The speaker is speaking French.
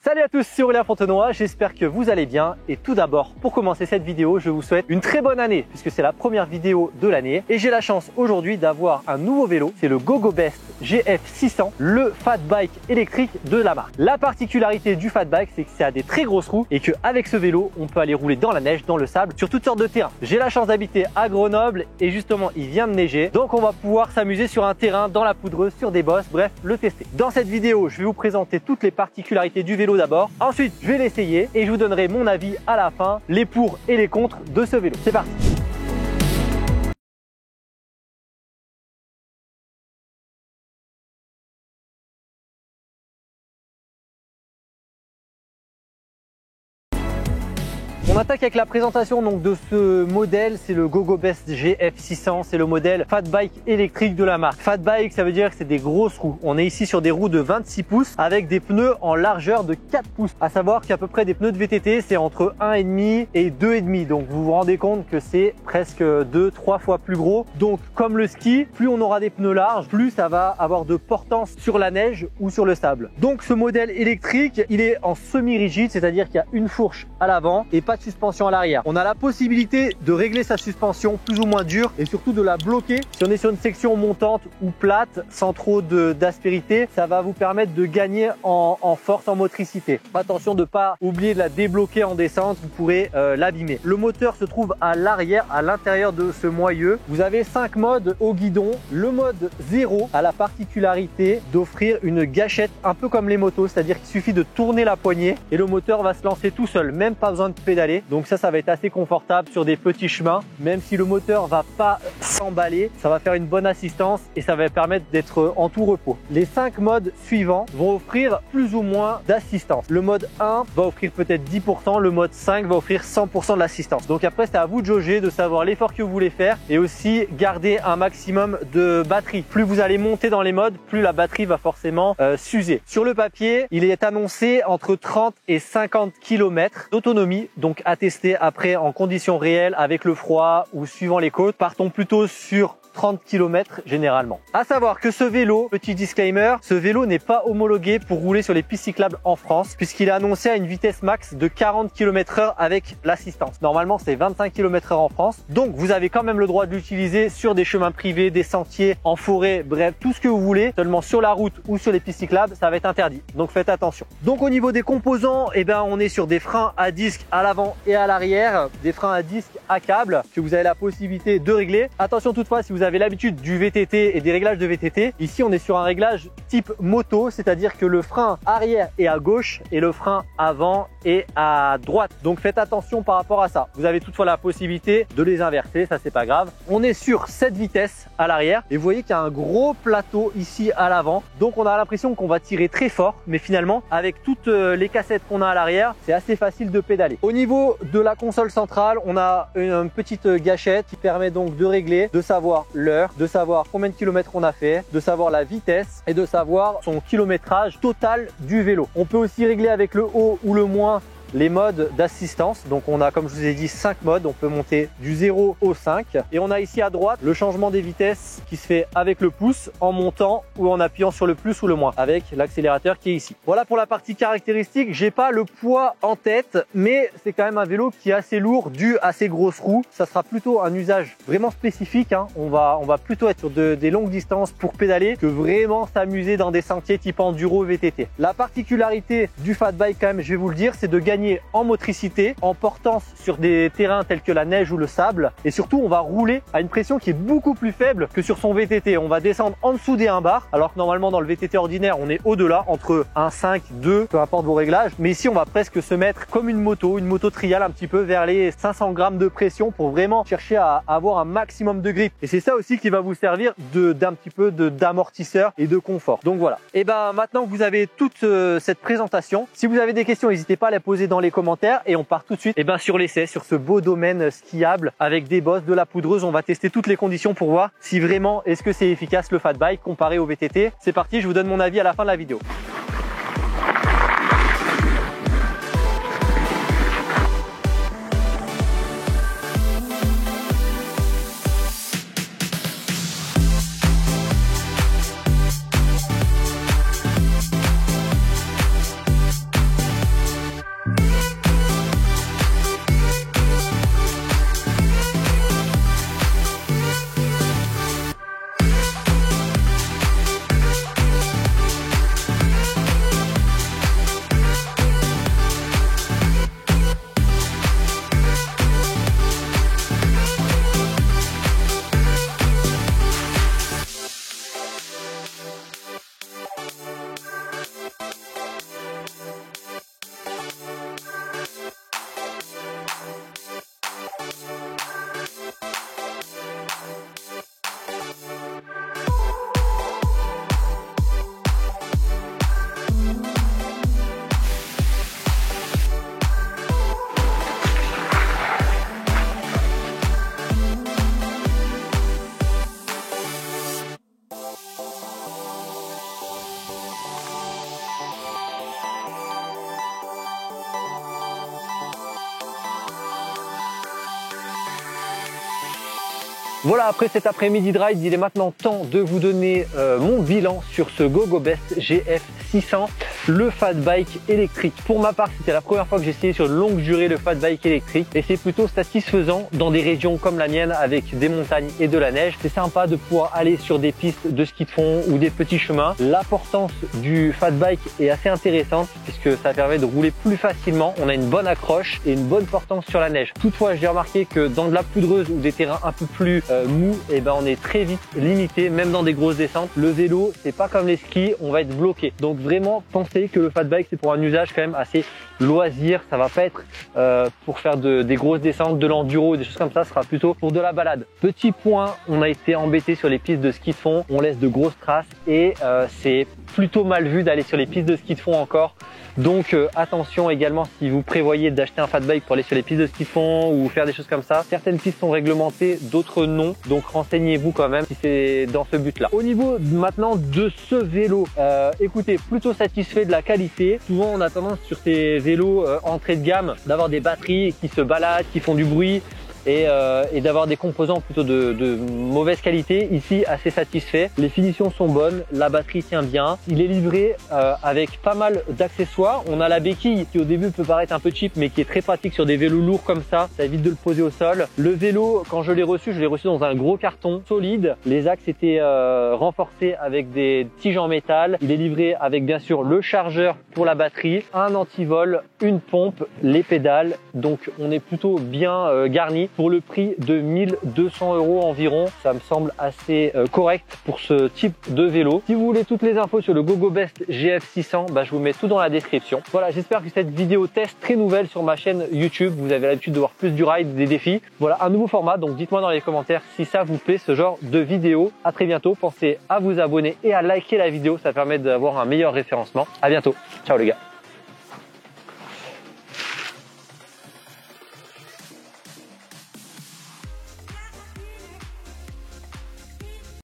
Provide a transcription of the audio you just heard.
Salut à tous, c'est Aurélien Fontenoy, j'espère que vous allez bien. Et tout d'abord, pour commencer cette vidéo, je vous souhaite une très bonne année puisque c'est la première vidéo de l'année. Et j'ai la chance aujourd'hui d'avoir un nouveau vélo, c'est le GoGoBest GF600, le fat bike électrique de la marque. La particularité du fat bike, c'est que ça a des très grosses roues et qu'avec ce vélo, on peut aller rouler dans la neige, dans le sable, sur toutes sortes de terrains. J'ai la chance d'habiter à Grenoble et justement, il vient de neiger. Donc on va pouvoir s'amuser sur un terrain, dans la poudreuse, sur des bosses, bref, le tester. Dans cette vidéo, je vais vous présenter toutes les particularités du vélo d'abord. Ensuite, je vais l'essayer et je vous donnerai mon avis à la fin, les pour et les contre de ce vélo. C'est parti! On attaque avec la présentation donc de ce modèle, c'est le GoGoBest GF600, c'est le modèle fat bike électrique de la marque. Fat bike, ça veut dire que c'est des grosses roues. On est ici sur des roues de 26 pouces avec des pneus en largeur de 4 pouces. À savoir qu'à peu près des pneus de VTT, c'est entre 1,5 et 2,5. Donc vous vous rendez compte que c'est presque 2-3 fois plus gros. Donc comme le ski, plus on aura des pneus larges, plus ça va avoir de portance sur la neige ou sur le sable. Donc ce modèle électrique, il est en semi-rigide, c'est-à-dire qu'il y a une fourche à l'avant et pas de suspension à l'arrière. On a la possibilité de régler sa suspension plus ou moins dure et surtout de la bloquer. Si on est sur une section montante ou plate sans trop d'aspérité, ça va vous permettre de gagner en force, en motricité. Attention de ne pas oublier de la débloquer en descente, vous pourrez l'abîmer. Le moteur se trouve à l'arrière, à l'intérieur de ce moyeu. Vous avez 5 modes au guidon. Le mode 0 a la particularité d'offrir une gâchette un peu comme les motos, c'est-à-dire qu'il suffit de tourner la poignée et le moteur va se lancer tout seul, même pas besoin de pédaler. Donc ça va être assez confortable sur des petits chemins. Même si le moteur va pas s'emballer, ça va faire une bonne assistance et ça va permettre d'être en tout repos. Les 5 modes suivants vont offrir plus ou moins d'assistance. Le mode 1 va offrir peut-être 10%, le mode 5 va offrir 100% de l'assistance. Donc après, c'est à vous de jauger, de savoir l'effort que vous voulez faire et aussi garder un maximum de batterie. Plus vous allez monter dans les modes, plus la batterie va forcément s'user. Sur le papier, il est annoncé entre 30 et 50 km d'autonomie. Donc à tester après en conditions réelles avec le froid ou suivant les côtes. Partons plutôt sur 30 km généralement. À savoir que ce vélo, petit disclaimer, ce vélo n'est pas homologué pour rouler sur les pistes cyclables en France puisqu'il est annoncé à une vitesse max de 40 km/h avec l'assistance. Normalement, c'est 25 km/h en France. Donc, vous avez quand même le droit de l'utiliser sur des chemins privés, des sentiers, en forêt, bref, tout ce que vous voulez. Seulement sur la route ou sur les pistes cyclables, ça va être interdit. Donc, faites attention. Donc, au niveau des composants, on est sur des freins à disque à l'avant et à l'arrière, des freins à disque à câble que vous avez la possibilité de régler. Attention toutefois, si vous avez l'habitude du VTT et des réglages de VTT, ici on est sur un réglage type moto, c'est-à-dire que le frein arrière est à gauche et le frein avant est à droite. Donc faites attention par rapport à ça. Vous avez toutefois la possibilité de les inverser, ça c'est pas grave. On est sur 7 vitesses à l'arrière et vous voyez qu'il y a un gros plateau ici à l'avant. Donc on a l'impression qu'on va tirer très fort, mais finalement avec toutes les cassettes qu'on a à l'arrière, c'est assez facile de pédaler. Au niveau de la console centrale, on a une petite gâchette qui permet donc de régler, de savoir l'heure, de savoir combien de kilomètres on a fait, de savoir la vitesse et de savoir son kilométrage total du vélo. On peut aussi régler avec le haut ou le moins les modes d'assistance. Donc on a, comme je vous ai dit, 5 modes. On peut monter du 0 au 5. Et on a ici à droite le changement des vitesses qui se fait avec le pouce en montant ou en appuyant sur le plus ou le moins avec l'accélérateur qui est ici. Voilà pour la partie caractéristique. J'ai pas le poids en tête, mais c'est quand même un vélo qui est assez lourd dû à ses grosses roues. Ça sera plutôt un usage vraiment spécifique, hein. On va plutôt être sur des longues distances pour pédaler que vraiment s'amuser dans des sentiers type enduro VTT. La particularité du fat bike quand même, je vais vous le dire, c'est de gagner en motricité, en portance sur des terrains tels que la neige ou le sable et surtout on va rouler à une pression qui est beaucoup plus faible que sur son VTT. On va descendre en dessous des 1 bar alors que normalement dans le VTT ordinaire on est au-delà entre 1,5, 2, peu importe vos réglages, mais ici on va presque se mettre comme une moto trial un petit peu vers les 500 grammes de pression pour vraiment chercher à avoir un maximum de grip et c'est ça aussi qui va vous servir d'un petit peu d'amortisseur et de confort. Donc voilà, et maintenant que vous avez toute cette présentation, si vous avez des questions n'hésitez pas à les poser dans les commentaires et on part tout de suite sur l'essai, sur ce beau domaine skiable avec des bosses, de la poudreuse. On va tester toutes les conditions pour voir si vraiment est-ce que c'est efficace le fat bike comparé au VTT. C'est parti, je vous donne mon avis à la fin de la vidéo. Voilà, après cet après-midi de ride, il est maintenant temps de vous donner mon bilan sur ce GoGoBest GF 600, le fat bike électrique. Pour ma part, c'était la première fois que j'ai essayé sur une longue durée le fat bike électrique et c'est plutôt satisfaisant dans des régions comme la mienne avec des montagnes et de la neige. C'est sympa de pouvoir aller sur des pistes de ski de fond ou des petits chemins. L'importance du fat bike est assez intéressante puisque ça permet de rouler plus facilement. On a une bonne accroche et une bonne portance sur la neige. Toutefois, j'ai remarqué que dans de la poudreuse ou des terrains un peu plus mou, et ben on est très vite limité, même dans des grosses descentes. Le vélo, c'est pas comme les skis, on va être bloqué. Donc vraiment, pensez que le fat bike, c'est pour un usage quand même assez loisir. Ça va pas être pour faire des grosses descentes, de l'enduro, des choses comme ça. Ce sera plutôt pour de la balade. Petit point, on a été embêté sur les pistes de ski de fond. On laisse de grosses traces et c'est plutôt mal vu d'aller sur les pistes de ski de fond encore. Donc attention également si vous prévoyez d'acheter un fat bike pour aller sur les pistes de ski de fond ou faire des choses comme ça. Certaines pistes sont réglementées, d'autres non. Donc renseignez-vous quand même si c'est dans ce but-là. Au niveau maintenant de ce vélo, écoutez, plutôt satisfait de la qualité. Souvent on a tendance sur ces vélos entrée de gamme d'avoir des batteries qui se baladent, qui font du bruit. Et d'avoir des composants plutôt de mauvaise qualité. Ici, assez satisfait. Les finitions sont bonnes, la batterie tient bien. Il est livré avec pas mal d'accessoires. On a la béquille qui au début peut paraître un peu cheap mais qui est très pratique sur des vélos lourds comme ça. Ça évite de le poser au sol. Le vélo, quand je l'ai reçu dans un gros carton solide. Les axes étaient renforcés avec des tiges en métal. Il est livré avec bien sûr le chargeur pour la batterie, un antivol, une pompe, les pédales. Donc on est plutôt bien garni. Pour le prix de 1200 € environ, ça me semble assez correct pour ce type de vélo. Si vous voulez toutes les infos sur le GoGoBest GF 600, je vous mets tout dans la description. Voilà, j'espère que cette vidéo test très nouvelle sur ma chaîne YouTube, vous avez l'habitude de voir plus du ride, des défis. Voilà, un nouveau format, donc dites-moi dans les commentaires si ça vous plaît ce genre de vidéo. À très bientôt, pensez à vous abonner et à liker la vidéo, ça permet d'avoir un meilleur référencement. À bientôt, ciao les gars.